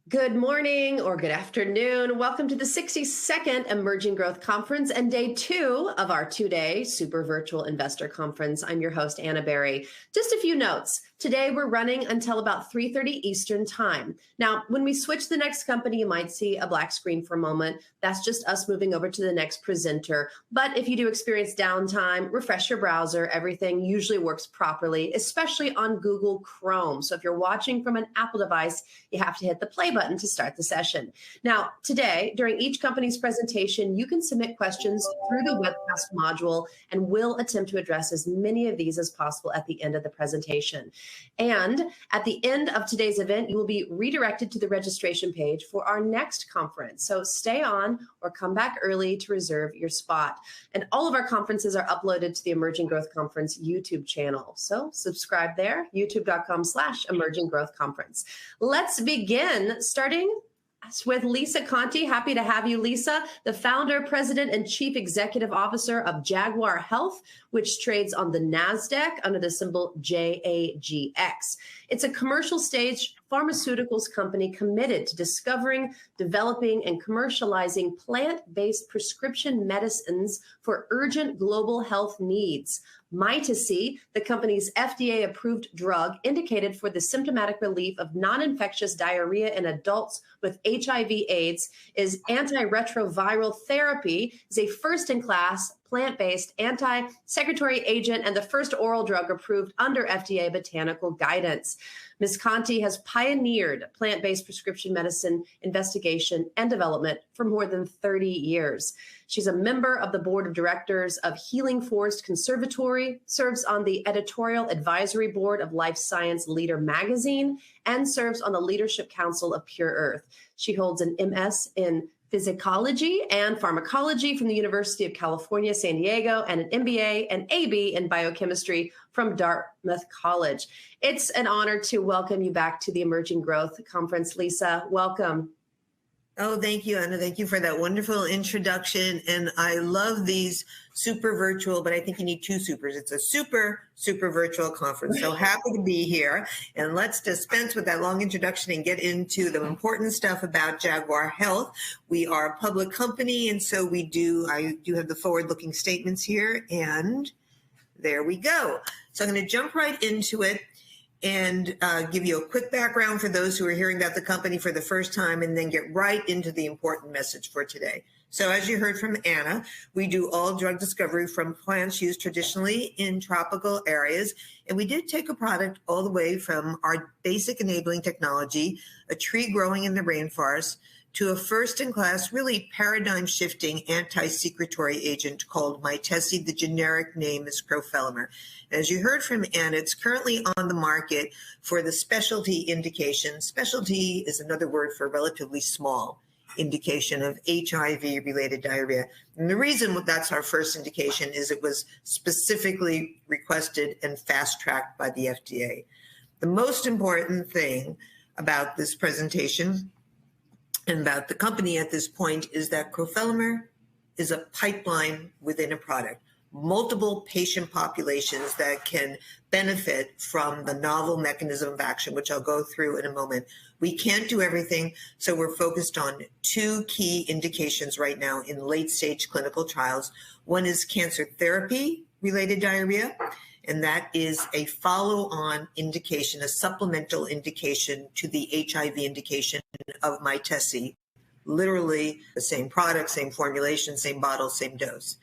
Good morning or good afternoon. Welcome to the 62nd Emerging Growth Conference and day 2 of our 2-day Super Virtual Investor Conference. I'm your host, Anna Berry. Just a few notes. Today, we're running until about 3:30 Eastern Time. Now, when we switch to the next company, you might see a black screen for a moment. That's just us moving over to the next presenter. But if you do experience downtime, refresh your browser. Everything usually works properly, especially on Google Chrome. So if you're watching from an Apple device, you have to hit the play button to start the session. Now, today, during each company's presentation, you can submit questions through the webcast module, and we'll attempt to address as many of these as possible at the end of the presentation. And at the end of today's event, you will be redirected to the registration page for our next conference. So stay on or come back early to reserve your spot. And all of our conferences are uploaded to the Emerging Growth Conference YouTube channel. So subscribe there, youtube.com/Emerging Growth Conference. Let's begin, starting with Lisa Conte. Happy to have you, Lisa, the founder, president, and chief executive officer of Jaguar Health, which trades on the NASDAQ under the symbol JAGX. It's a commercial stage pharmaceuticals company committed to discovering, developing, and commercializing plant-based prescription medicines for urgent global health needs. Mytesi, the company's FDA-approved drug indicated for the symptomatic relief of non-infectious diarrhea in adults with HIV/AIDS, is antiretroviral therapy, is a first-in-class plant-based anti-secretory agent and the first oral drug approved under FDA botanical guidance. Ms. Conte has pioneered plant-based prescription medicine investigation and development for more than 30 years. She's a member of the board of directors of Healing Forest Conservatory, serves on the editorial advisory board of Life Science Leader magazine, and serves on the leadership council of Pure Earth. She holds an MS in Physiology and Pharmacology from the University of California, San Diego, and an MBA and AB in Biochemistry from Dartmouth College. It's an honor to welcome you back to the Emerging Growth Conference. Lisa, welcome. Oh, thank you, Anna. Thank you for that wonderful introduction. And I love these super virtual, but I think you need two supers. It's a super virtual conference. So happy to be here. And let's dispense with that long introduction and get into the important stuff about Jaguar Health. We are a public company, and so I do have the forward-looking statements here, and there we go. So I'm going to jump right into it and give you a quick background for those who are hearing about the company for the first time, and then get right into the important message for today. So as you heard from Anna, we do all drug discovery from plants used traditionally in tropical areas. And we did take a product all the way from our basic enabling technology, a tree growing in the rainforest, to a first-in-class, really paradigm-shifting anti-secretory agent called Mytesi. The generic name is crofelemer. As you heard from Anna, it's currently on the market for the specialty indication. Specialty is another word for relatively small indication of HIV-related diarrhea. And the reason that's our first indication is it was specifically requested and fast-tracked by the FDA. The most important thing about this presentation and about the company at this point is that crofelemer is a pipeline within a product. Multiple patient populations that can benefit from the novel mechanism of action, which I'll go through in a moment. We can't do everything, so we're focused on two key indications right now in late-stage clinical trials. One is cancer therapy-related diarrhea, and that is a follow-on indication, a supplemental indication to the HIV indication of Mytesi. Literally the same product, same formulation, same bottle, same dose.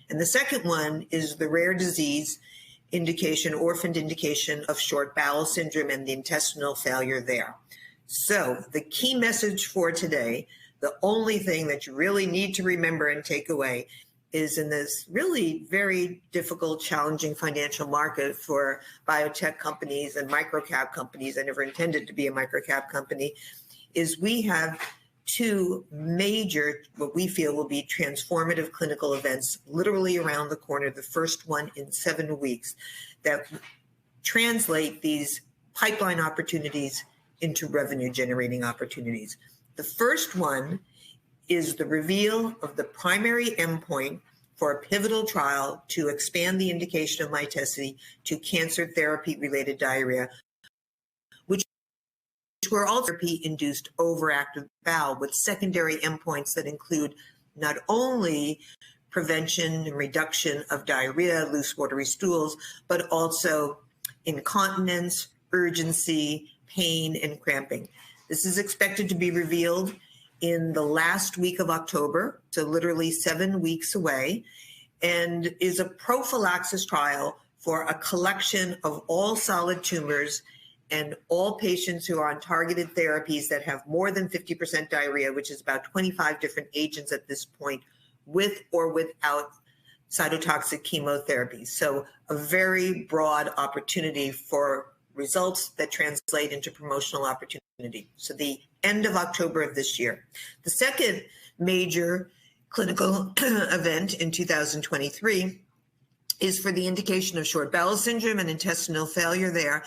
And the second one is the rare disease indication, orphaned indication of short bowel syndrome and the intestinal failure there. So the key message for today, the only thing that you really need to remember and take away, is in this really very difficult, challenging financial market for biotech companies and microcap companies. I never intended to be a microcap company, is we have two major, what we feel will be transformative clinical events literally around the corner, the first one in 7 weeks, that translate these pipeline opportunities into revenue generating opportunities. The first one is the reveal of the primary endpoint for a pivotal trial to expand the indication of Mytesi to cancer therapy related diarrhea, which which were all therapy-induced overactive bowel with secondary endpoints that include not only prevention and reduction of diarrhea, loose watery stools, but also incontinence, urgency, pain, and cramping. This is expected to be revealed in the last week of October, so literally 7 weeks away, and is a prophylaxis trial for a collection of all solid tumors and all patients who are on targeted therapies that have more than 50% diarrhea, which is about 25 different agents at this point, with or without cytotoxic chemotherapy. So a very broad opportunity for results that translate into promotional opportunity. So the end of October of this year. The second major clinical event in 2023 is for the indication of short bowel syndrome and intestinal failure there.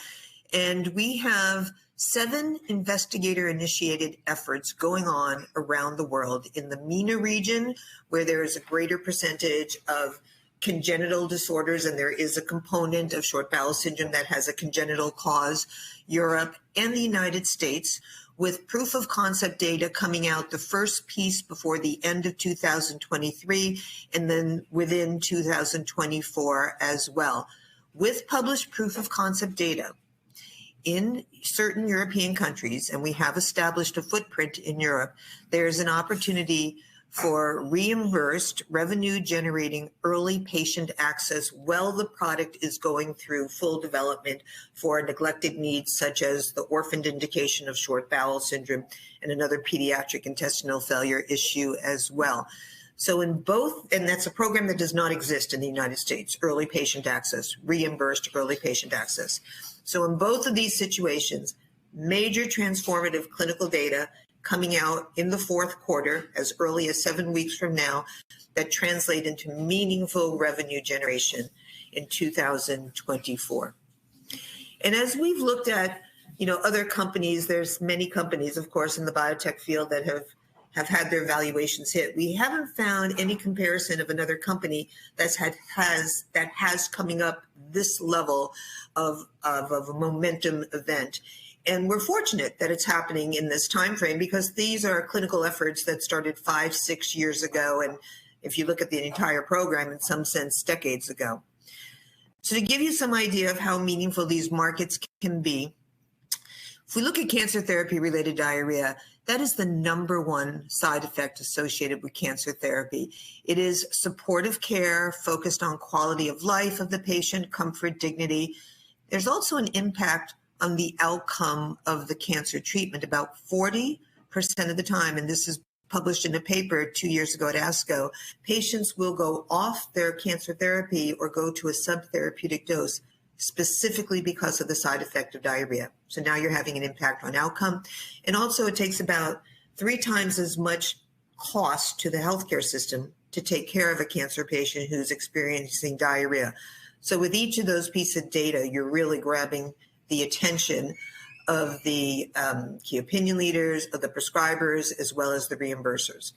And we have 7 investigator-initiated efforts going on around the world in the MENA region, where there is a greater percentage of congenital disorders, and there is a component of short bowel syndrome that has a congenital cause, Europe and the United States, with proof of concept data coming out the first piece before the end of 2023, and then within 2024 as well. With published proof of concept data in certain European countries, and we have established a footprint in Europe, there's an opportunity for reimbursed, revenue-generating early patient access while the product is going through full development for neglected needs such as the orphaned indication of short bowel syndrome and another pediatric intestinal failure issue as well. So in both, and that's a program that does not exist in the United States, early patient access, reimbursed early patient access. So in both of these situations, major transformative clinical data coming out in the fourth quarter, as early as 7 weeks from now, that translate into meaningful revenue generation in 2024. And as we've looked at, other companies, there's many companies, of course, in the biotech field that have had their valuations hit. We haven't found any comparison of another company that has coming up this level of a momentum event. And we're fortunate that it's happening in this time frame because these are clinical efforts that started 5-6 years ago. And if you look at the entire program, in some sense, decades ago. So to give you some idea of how meaningful these markets can be, if we look at cancer therapy-related diarrhea, that is the #1 side effect associated with cancer therapy. It is supportive care focused on quality of life of the patient, comfort, dignity. There's also an impact on the outcome of the cancer treatment. About 40% of the time, and this is published in a paper 2 years ago at ASCO, patients will go off their cancer therapy or go to a subtherapeutic dose specifically because of the side effect of diarrhea. So now you're having an impact on outcome. And also it takes about 3 times as much cost to the healthcare system to take care of a cancer patient who's experiencing diarrhea. So with each of those pieces of data, you're really grabbing the attention of the key opinion leaders, of the prescribers, as well as the reimbursers.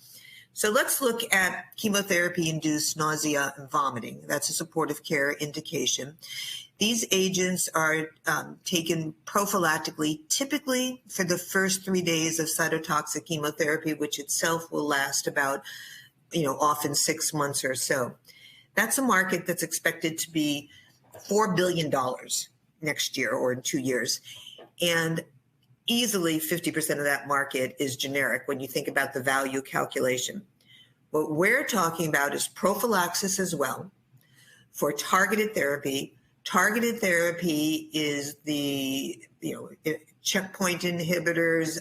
So let's look at chemotherapy-induced nausea and vomiting. That's a supportive care indication. These agents are taken prophylactically, typically for the first 3 days of cytotoxic chemotherapy, which itself will last about, often 6 months or so. That's a market that's expected to be $4 billion next year or in 2 years. And easily 50% of that market is generic when you think about the value calculation. What we're talking about is prophylaxis as well for targeted therapy. Targeted therapy is the checkpoint inhibitors,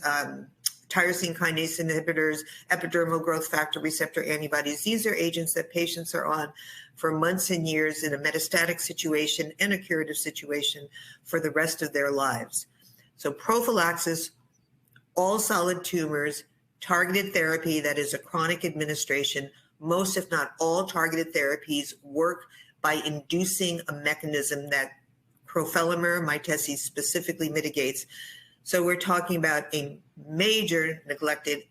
tyrosine kinase inhibitors, epidermal growth factor receptor antibodies. These are agents that patients are on for months and years in a metastatic situation and a curative situation for the rest of their lives. So prophylaxis, all solid tumors, targeted therapy that is a chronic administration. Most, if not all, targeted therapies work by inducing a mechanism that crofelemer, Mytesi specifically mitigates. So we're talking about a major neglected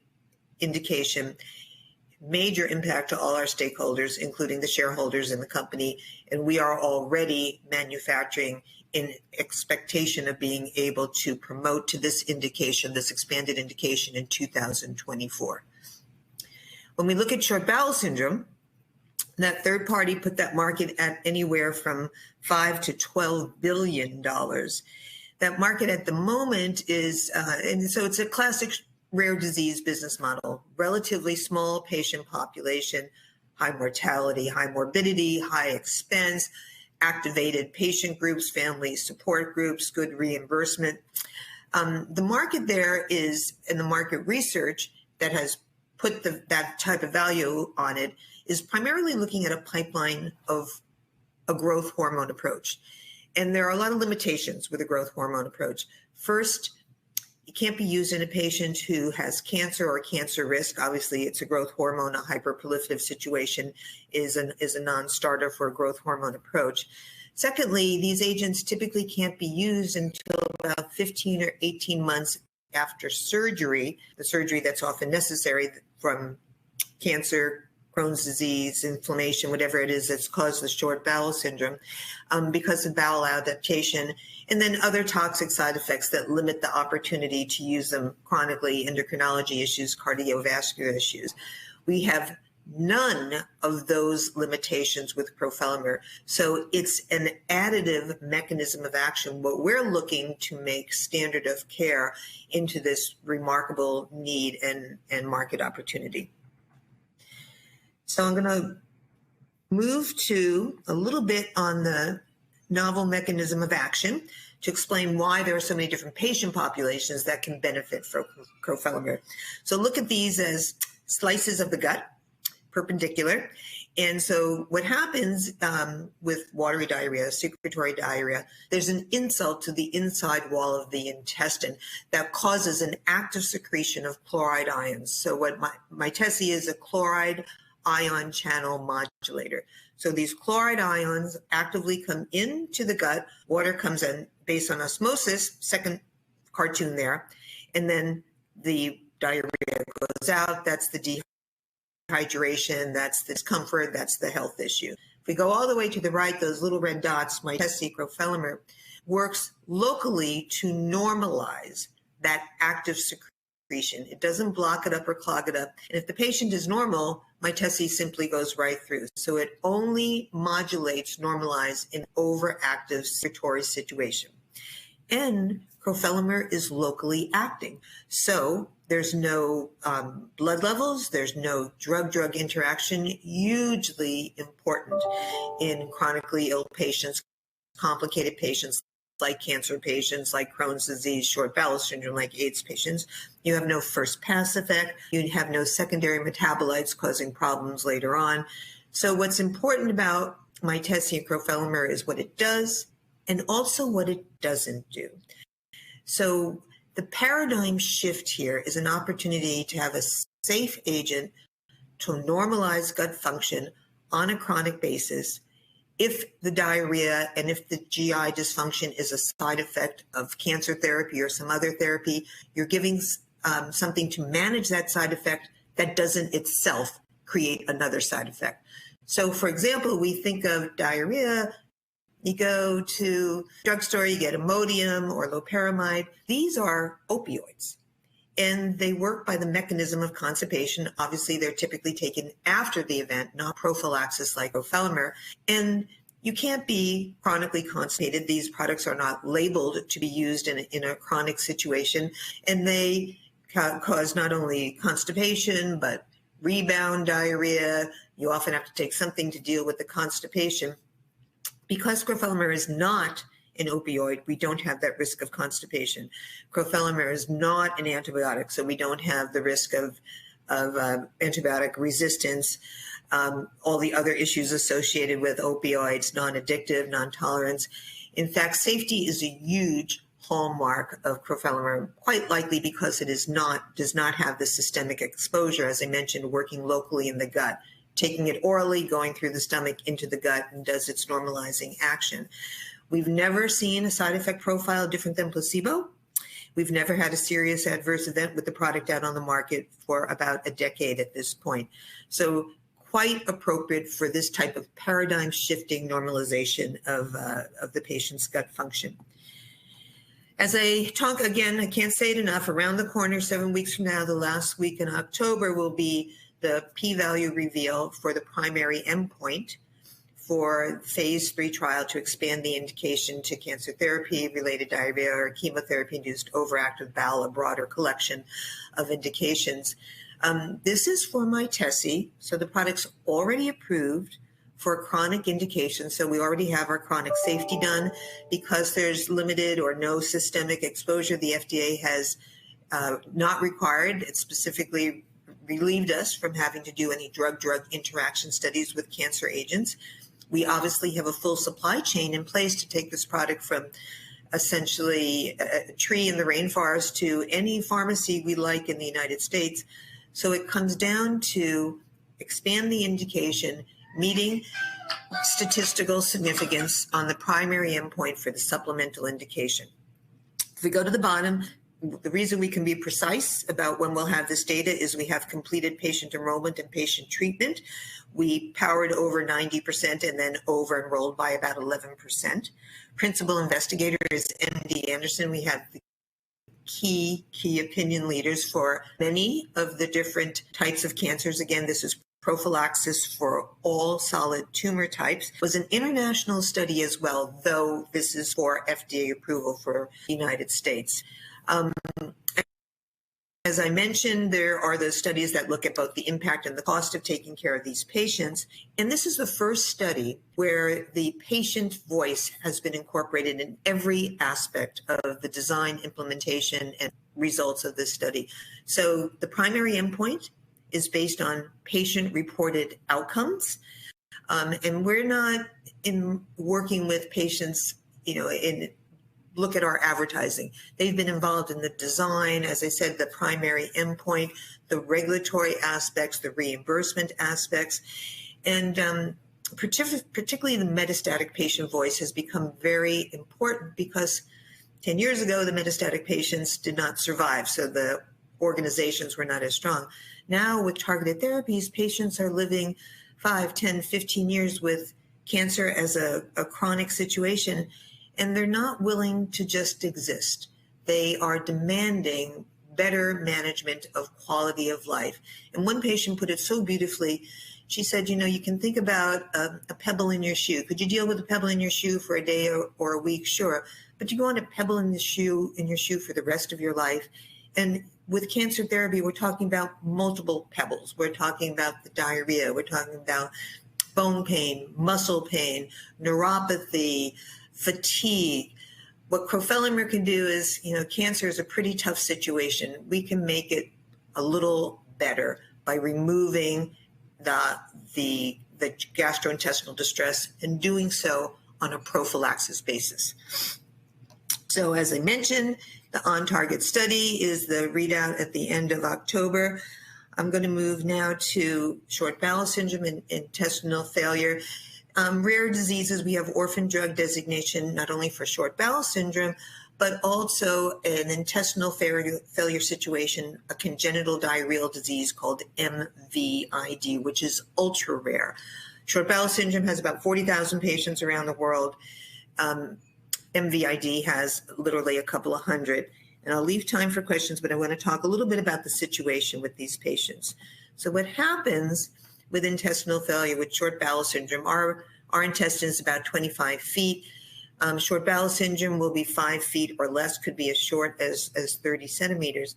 indication, major impact to all our stakeholders, including the shareholders in the company. And we are already manufacturing in expectation of being able to promote to this indication, this expanded indication in 2024. When we look at short bowel syndrome, that third party put that market at anywhere from $5 to $12 billion. That market at the moment is, and so it's a classic rare disease business model, relatively small patient population, high mortality, high morbidity, high expense, activated patient groups, family support groups, good reimbursement. The market there is, in the market research that has put that type of value on it, is primarily looking at a pipeline of a growth hormone approach. And there are a lot of limitations with a growth hormone approach. First, it can't be used in a patient who has cancer or cancer risk. Obviously, it's a growth hormone. A hyperproliferative situation is a non-starter for a growth hormone approach. Secondly, these agents typically can't be used until about 15 or 18 months after surgery, the surgery that's often necessary from cancer, Crohn's disease, inflammation, whatever it is that's caused the short bowel syndrome, because of bowel adaptation, and then other toxic side effects that limit the opportunity to use them chronically, endocrinology issues, cardiovascular issues. We have none of those limitations with crofelemer. So it's an additive mechanism of action. What we're looking to make standard of care into this remarkable need and market opportunity. So I'm going to move to a little bit on the novel mechanism of action to explain why there are so many different patient populations that can benefit from crofelemer. So look at these as slices of the gut, perpendicular. And so what happens with watery diarrhea, secretory diarrhea, there's an insult to the inside wall of the intestine that causes an active secretion of chloride ions. So what Mytesi is a chloride ion channel modulator. So these chloride ions actively come into the gut, water comes in based on osmosis, second cartoon there, and then the diarrhea goes out. That's the dehydration, that's the discomfort, that's the health issue. If we go all the way to the right, those little red dots, Mytesi crofelemer, works locally to normalize that active secretion. It doesn't block it up or clog it up. And if the patient is normal, Mytesi simply goes right through. So it only modulates, normalize an overactive secretory situation. And crofelemer is locally acting. So there's no blood levels, there's no drug-drug interaction, hugely important in chronically ill patients, complicated patients like cancer patients, like Crohn's disease, short bowel syndrome, like AIDS patients. You have no first pass effect. You have no secondary metabolites causing problems later on. So what's important about Mytesi and crofelemer is what it does and also what it doesn't do. So the paradigm shift here is an opportunity to have a safe agent to normalize gut function on a chronic basis. If the diarrhea and if the GI dysfunction is a side effect of cancer therapy or some other therapy, you're giving something to manage that side effect that doesn't itself create another side effect. So for example, we think of diarrhea, you go to drugstore, you get Imodium or loperamide. These are opioids, and they work by the mechanism of constipation. Obviously, they're typically taken after the event, not prophylaxis like crofelemer. And you can't be chronically constipated. These products are not labeled to be used in a chronic situation, and they cause not only constipation, but rebound diarrhea. You often have to take something to deal with the constipation. Because crofelemer is not an opioid, we don't have that risk of constipation. Crofelemer is not an antibiotic, so we don't have the risk of antibiotic resistance, all the other issues associated with opioids, non-addictive, non-tolerance. In fact, safety is a huge hallmark of crofelemer, quite likely because it does not have the systemic exposure, as I mentioned, working locally in the gut. Taking it orally, going through the stomach into the gut, and does its normalizing action. We've never seen a side effect profile different than placebo. We've never had a serious adverse event with the product out on the market for about a decade at this point. So quite appropriate for this type of paradigm shifting normalization of the patient's gut function. As I talk again, I can't say it enough, around the corner, 7 weeks from now, the last week in October, will be the p-value reveal for the primary endpoint for phase 3 trial to expand the indication to cancer therapy-related diarrhea or chemotherapy-induced overactive bowel, a broader collection of indications. This is for Mytesi, so the product's already approved for chronic indications. So we already have our chronic safety done. Because there's limited or no systemic exposure, the FDA has not required, it specifically relieved us from having to do any drug-drug interaction studies with cancer agents. We obviously have a full supply chain in place to take this product from essentially a tree in the rainforest to any pharmacy we like in the United States. So it comes down to expand the indication, meeting statistical significance on the primary endpoint for the supplemental indication. If we go to the bottom, the reason we can be precise about when we'll have this data is we have completed patient enrollment and patient treatment. We powered over 90% and then over enrolled by about 11%. Principal investigator is MD Anderson. We have the key opinion leaders for many of the different types of cancers. Again, this is prophylaxis for all solid tumor types. It was an international study as well, though this is for FDA approval for the United States. As I mentioned, there are those studies that look at both the impact and the cost of taking care of these patients. And this is the first study where the patient voice has been incorporated in every aspect of the design, implementation, and results of this study. So the primary endpoint is based on patient-reported outcomes. And we're not working with patients, look at our advertising. They've been involved in the design, as I said, the primary endpoint, the regulatory aspects, the reimbursement aspects, and particularly the metastatic patient voice has become very important because 10 years ago, the metastatic patients did not survive, so the organizations were not as strong. Now, with targeted therapies, patients are living 5, 10, 15 years with cancer as a chronic situation, and they're not willing to just exist. They are demanding better management of quality of life. And one patient put it so beautifully. She said, you can think about a pebble in your shoe. Could you deal with a pebble in your shoe for a day or a week? Sure. But you want a pebble in your shoe for the rest of your life. And with cancer therapy, we're talking about multiple pebbles. We're talking about the diarrhea. We're talking about bone pain, muscle pain, neuropathy, fatigue. What crofelemer can do is, cancer is a pretty tough situation. We can make it a little better by removing the gastrointestinal distress and doing so on a prophylaxis basis. So as I mentioned, the on-target study is the readout at the end of October. I'm going to move now to short bowel syndrome and intestinal failure. Rare diseases, we have orphan drug designation, not only for short bowel syndrome, but also an intestinal failure situation, a congenital diarrheal disease called MVID, which is ultra rare. Short bowel syndrome has about 40,000 patients around the world. MVID has literally a couple of hundred. And I'll leave time for questions, but I want to talk a little bit about the situation with these patients. So what happens with intestinal failure, with short bowel syndrome, our intestine is about 25 feet. Short bowel syndrome will be 5 feet or less, could be as short as 30 centimeters.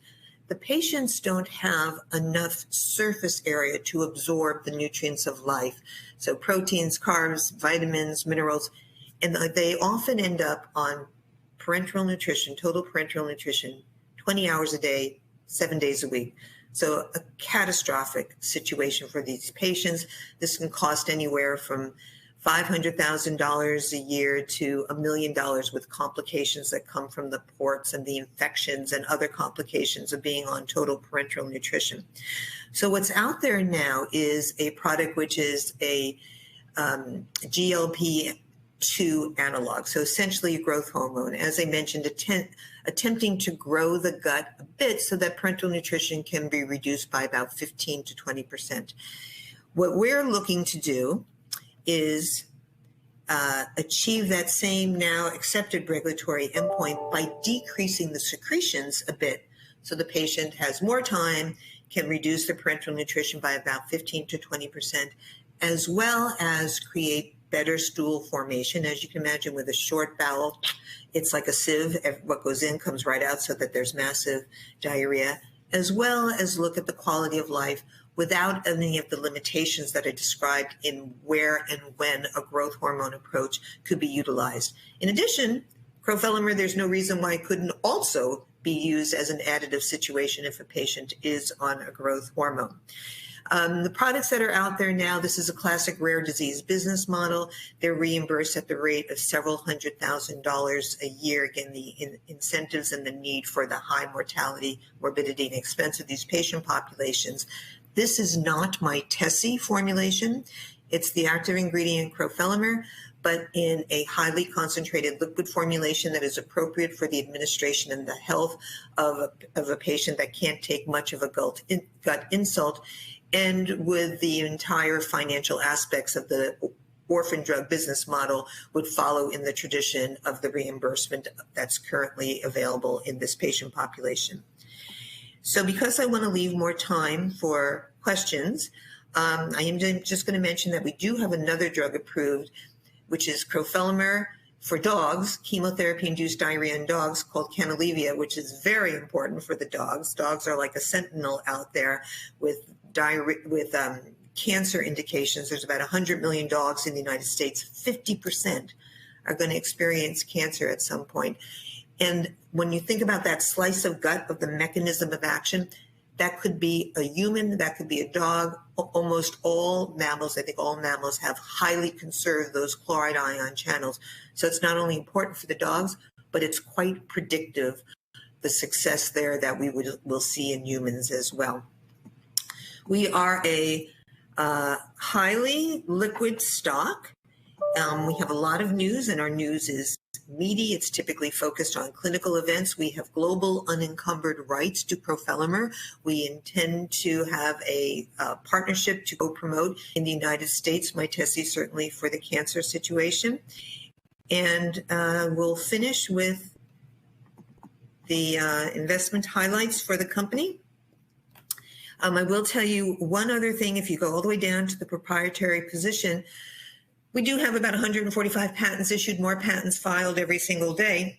The patients don't have enough surface area to absorb the nutrients of life. So proteins, carbs, vitamins, minerals, and they often end up on parenteral nutrition, total parenteral nutrition, 20 hours a day, 7 days a week. So a catastrophic situation for these patients. This can cost anywhere from $500,000 a year to $1 million with complications that come from the ports and the infections and other complications of being on total parenteral nutrition. So what's out there now is a product which is a GLP-2 analog, so essentially a growth hormone. As I mentioned, attempting to grow the gut a bit so that parenteral nutrition can be reduced by about 15 to 20%. What we're looking to do is achieve that same now accepted regulatory endpoint by decreasing the secretions a bit, so the patient has more time, can reduce the parenteral nutrition by about 15 to 20%, as well as create better stool formation. As you can imagine, with a short bowel, it's like a sieve. What goes in comes right out, so that there's massive diarrhea, as well as look at the quality of life without any of the limitations that are described in where and when a growth hormone approach could be utilized. In addition, crofelemer, there's no reason why it couldn't also be used as an additive situation if a patient is on a growth hormone. The products that are out there now, this is a classic rare disease business model. They're reimbursed at the rate of several $100,000 a year. Again, the incentives and the need for the high mortality, morbidity, and expense of these patient populations. This is not my Tessie formulation. It's the active ingredient crofelemer, but in a highly concentrated liquid formulation that is appropriate for the administration and the health of a patient that can't take much of a gut insult, and with the entire financial aspects of the orphan drug business model would follow in the tradition of the reimbursement that's currently available in this patient population. So because I want to leave more time for questions, I am just going to mention that we do have another drug approved, which is crofelemer for dogs, chemotherapy-induced diarrhea in dogs, called Canalevia, which is very important for the dogs. Dogs are like a sentinel out there with cancer indications. There's about 100 million dogs in the United States. 50% are going to experience cancer at some point. And when you think about that slice of gut of the mechanism of action, that could be a human, that could be a dog. Almost all mammals, I think all mammals, have highly conserved those chloride ion channels. So it's not only important for the dogs, but it's quite predictive, the success there that will see in humans as well. We are a highly liquid stock. We have a lot of news, and our news is meaty. It's typically focused on clinical events. We have global unencumbered rights to crofelemer. We intend to have a partnership to co-promote in the United States, Mytesi certainly for the cancer situation. And we'll finish with the investment highlights for the company. I will tell you one other thing. If you go all the way down to the proprietary position, we do have about 145 patents issued, more patents filed every single day.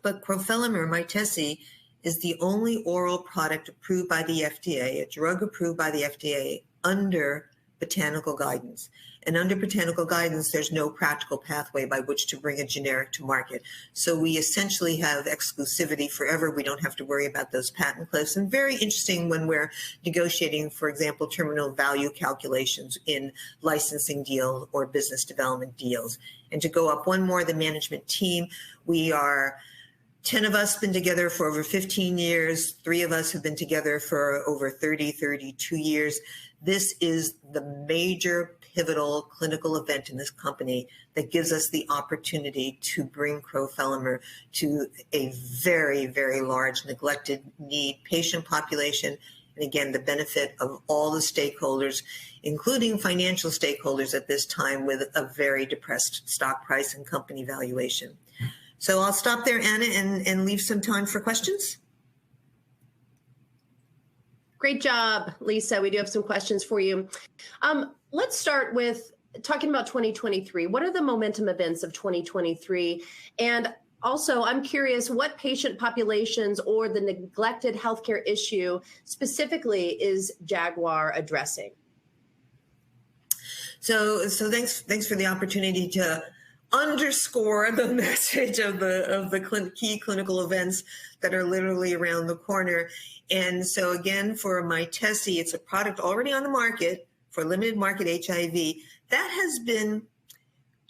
But crofelemer, Mytesi, is the only oral product approved by the FDA, a drug approved by the FDA under botanical guidance. And under botanical guidance, there's no practical pathway by which to bring a generic to market. So we essentially have exclusivity forever. We don't have to worry about those patent cliffs. And very interesting when we're negotiating, for example, terminal value calculations in licensing deals or business development deals. And to go up one more, the management team, we are 10 of us been together for over 15 years. 3 of us have been together for over 32 years. This is the major pivotal clinical event in this company that gives us the opportunity to bring crofelemer to a very, very large neglected need patient population. And again, the benefit of all the stakeholders, including financial stakeholders at this time with a very depressed stock price and company valuation. So I'll stop there, Anna, and leave some time for questions. Great job, Lisa. We do have some questions for you. Let's start with talking about 2023. What are the momentum events of 2023? And also, I'm curious what patient populations or the neglected healthcare issue specifically is Jaguar addressing? So thanks for the opportunity to underscore the message of the key clinical events that are literally around the corner. And so again, for Mytesi, it's a product already on the market for limited market HIV. That has been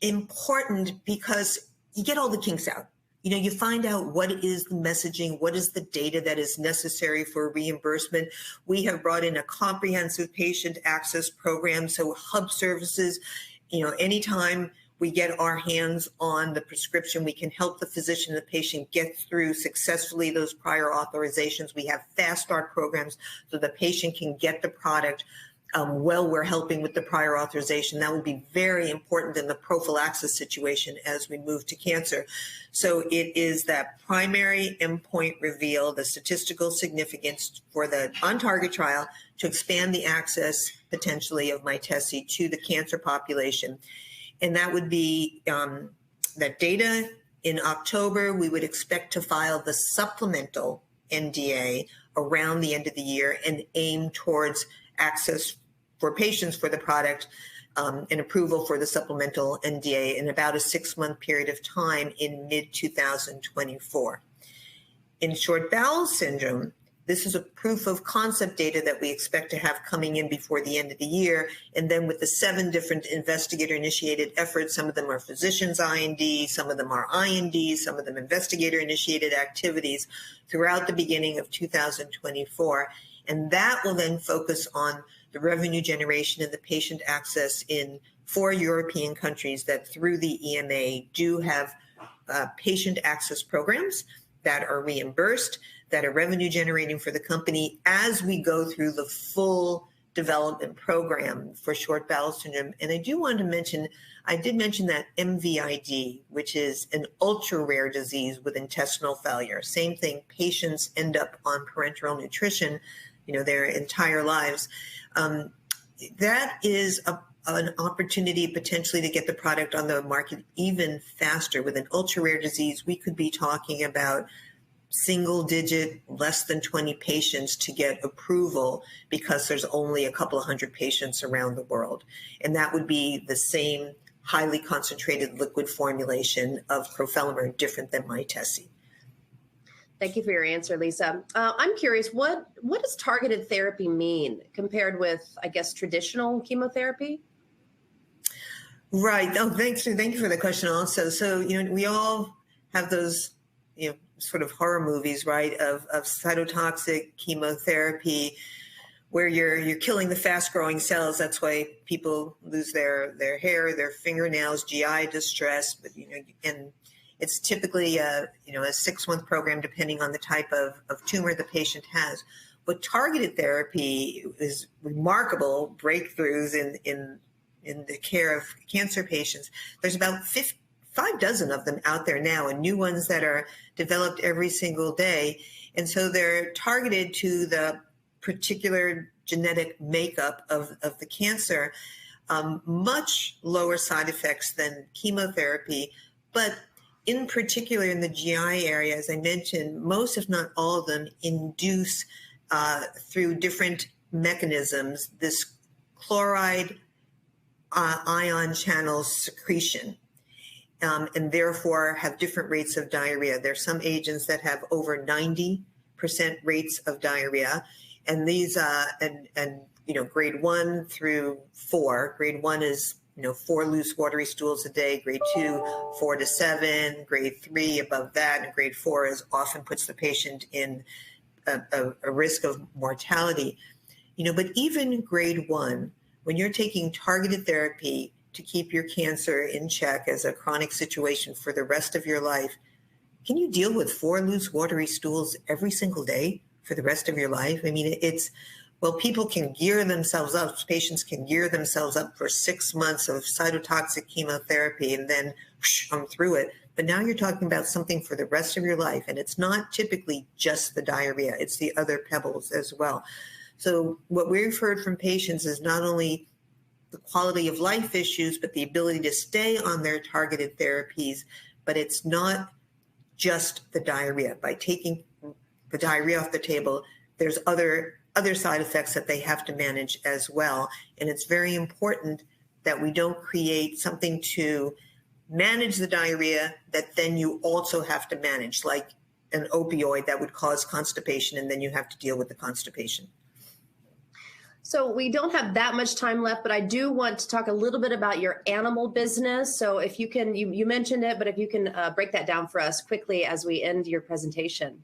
important because you get all the kinks out. You know, you find out what is the messaging, what is the data that is necessary for reimbursement. We have brought in a comprehensive patient access program, so hub services. You know, anytime we get our hands on the prescription, we can help the physician and the patient get through successfully those prior authorizations. We have fast start programs so the patient can get the product while we're helping with the prior authorization. That will be very important in the prophylaxis situation as we move to cancer. So it is that primary endpoint reveal, the statistical significance for the on-target trial to expand the access potentially of Mytesi to the cancer population. And that would be that data in October. We would expect to file the supplemental NDA around the end of the year and aim towards access for patients for the product and approval for the supplemental NDA in about a 6-month period of time in mid-2024. In short bowel syndrome, this is a proof of concept data that we expect to have coming in before the end of the year. And then with the 7 different investigator-initiated efforts, some of them are physicians' IND, some of them are INDs, some of them investigator-initiated activities throughout the beginning of 2024. And that will then focus on the revenue generation and the patient access in 4 European countries that through the EMA do have patient access programs that are reimbursed, that are revenue generating for the company as we go through the full development program for short bowel syndrome. And I do want to mention, I did mention that MVID, which is an ultra rare disease with intestinal failure. Same thing, patients end up on parenteral nutrition, their entire lives. That is an opportunity potentially to get the product on the market even faster. With an ultra rare disease, we could be talking about single digit, less than 20 patients to get approval because there's only a couple of hundred patients around the world. And that would be the same highly concentrated liquid formulation of crofelemer, different than Mytesi. Thank you for your answer, Lisa. I'm curious, what does targeted therapy mean compared with, I guess, traditional chemotherapy? Right. Oh, thank you for the question also. So, we all have those, sort of horror movies, right, of cytotoxic chemotherapy where you're killing the fast-growing cells. That's why people lose their hair, their fingernails, GI distress, but, and it's typically a 6-month program depending on the type of tumor the patient has. But targeted therapy is remarkable breakthroughs in the care of cancer patients. There's about 5 dozen of them out there now, and new ones that are developed every single day. And so they're targeted to the particular genetic makeup of the cancer, much lower side effects than chemotherapy, but in particular in the GI area, as I mentioned, most, if not all of them, induce through different mechanisms this chloride ion channel secretion, and therefore have different rates of diarrhea. There are some agents that have over 90% rates of diarrhea, and these grade 1 through 4. Grade 1 is 4 loose watery stools a day. Grade 2, 4 to 7. Grade 3 above that, and grade 4 often puts the patient in a risk of mortality. But even grade 1, when you're taking targeted therapy to keep your cancer in check as a chronic situation for the rest of your life, can you deal with 4 loose watery stools every single day for the rest of your life? I mean, people can gear themselves up, patients can gear themselves up for 6 months of cytotoxic chemotherapy and then I'm through it. But now you're talking about something for the rest of your life, and it's not typically just the diarrhea, it's the other pebbles as well. So what we've heard from patients is not only the quality of life issues, but the ability to stay on their targeted therapies. But it's not just the diarrhea. By taking the diarrhea off the table, there's other side effects that they have to manage as well. And it's very important that we don't create something to manage the diarrhea that then you also have to manage, like an opioid that would cause constipation, and then you have to deal with the constipation. So we don't have that much time left, but I do want to talk a little bit about your animal business. So if you can, you mentioned it, but if you can break that down for us quickly as we end your presentation.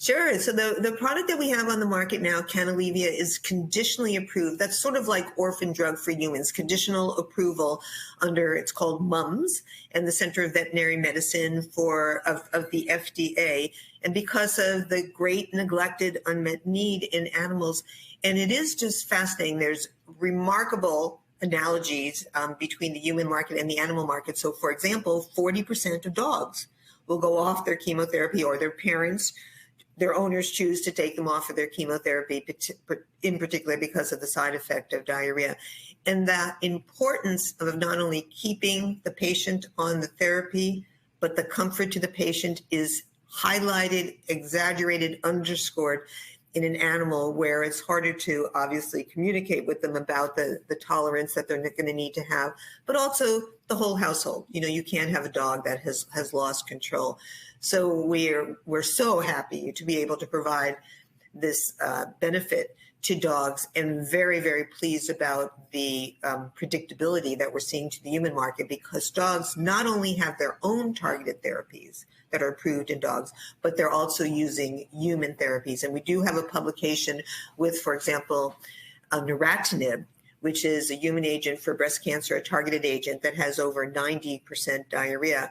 Sure. So the product that we have on the market now, Canalevia, is conditionally approved. That's sort of like orphan drug for humans, conditional approval under, it's called MUMS, and the Center of Veterinary Medicine of the FDA. And because of the great neglected unmet need in animals, and it is just fascinating. There's remarkable analogies between the human market and the animal market. So for example, 40% of dogs will go off their chemotherapy, or their owners choose to take them off of their chemotherapy, in particular because of the side effect of diarrhea. And that importance of not only keeping the patient on the therapy, but the comfort to the patient is highlighted, exaggerated, underscored in an animal, where it's harder to obviously communicate with them about the tolerance that they're going to need to have, but also the whole household. You can't have a dog that has lost control. So we're so happy to be able to provide this benefit to dogs, and very, very pleased about the predictability that we're seeing to the human market, because dogs not only have their own targeted therapies that are approved in dogs, but they're also using human therapies. And we do have a publication with, for example, neratinib, which is a human agent for breast cancer, a targeted agent that has over 90% diarrhea,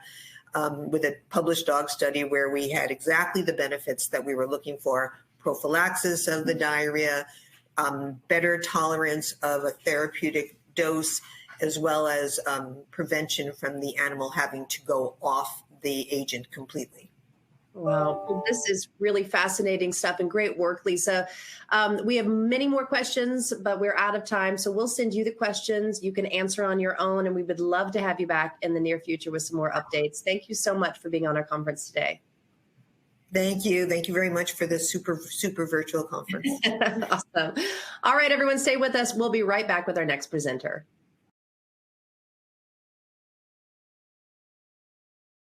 with a published dog study where we had exactly the benefits that we were looking for: prophylaxis of the diarrhea, better tolerance of a therapeutic dose, as well as prevention from the animal having to go off the agent completely. Wow, well, this is really fascinating stuff and great work, Lisa. We have many more questions, but we're out of time. So we'll send you the questions. You can answer on your own, and we would love to have you back in the near future with some more updates. Thank you so much for being on our conference today. Thank you. Thank you very much for this super, super virtual conference. Awesome. All right, everyone, stay with us. We'll be right back with our next presenter.